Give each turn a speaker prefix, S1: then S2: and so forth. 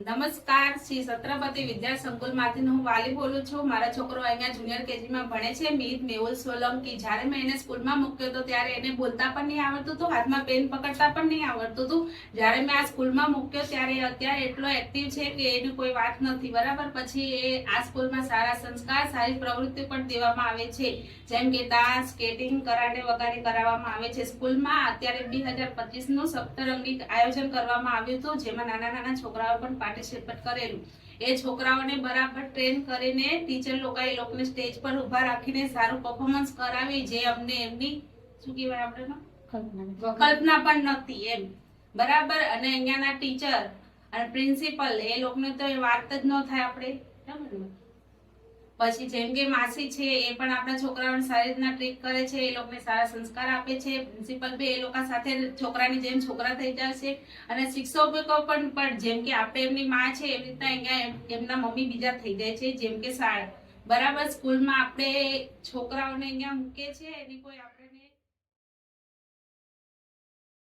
S1: નમસ્કાર, શ્રી છત્રપતિ વિદ્યા સંકુલમાંથી હું વાલી બોલું છું। મારા છોકરો અહીંયા જુનિયર કેજીમાં ભણે છે, મિહિત મેહુલ સોલંકી। જ્યારે મેં એને સ્કૂલમાં મૂક્યો તો ત્યારે એને બોલતા પણ નહીં આવડતું હતું, હાથમાં પેન પકડતા પણ નહીં આવડતું હતું। જ્યારે મેં આ સ્કૂલમાં મૂક્યો ત્યારે અત્યારે એટલો એક્ટિવ છે કે એની કોઈ વાત નથી, બરાબર। પછી એ આ સ્કૂલમાં સારા સંસ્કાર, સારી પ્રવૃત્તિ પણ દેવામાં આવે છે, જેમ કે ડાન્સ, સ્કેટિંગ, કરાટે વગેરે કરાવવામાં આવે છે। સ્કૂલમાં અત્યારે 2025નું સપ્તરંગી આયોજન કરવામાં આવ્યું હતું, જેમાં નાના નાના છોકરાઓ પણ પાર્ટિસિપેટ કરેલું। એ છોકરાઓને બરાબર ટ્રેન કરીને ટીચર લોકોને સ્ટેજ પર ઊભા રાખીને સારું પરફોર્મન્સ કરાવી, જે અમને એમની શું કહેવાય આપણે કલ્પના પણ નહોતી એમ, બરાબર। અને અહીંયાના ટીચર અને પ્રિન્સિપલ એ લોકોને તો એ વાત જ ન થાય આપણે, બરાબર ને। પછી જેમ કે માસી છે, એ પણ આપણા છોકરાઓને સારી રીતના ટ્રીટ કરે છે, એ લોકોને સારા સંસ્કાર આપે છે। પ્રિન્સિપલ બી એ લોકો સાથે છોકરાની જેમ છોકરા થઈ જશે, અને શિક્ષકો પણ જેમ કે આપણે એમની માં છે એવી રીતના અહીંયા એમના મમ્મી બીજા થઈ જાય છે, જેમ કે શાળા, બરાબર। સ્કૂલમાં આપણે છોકરાઓને અહીંયા મૂકે છે, એની કોઈ આપણે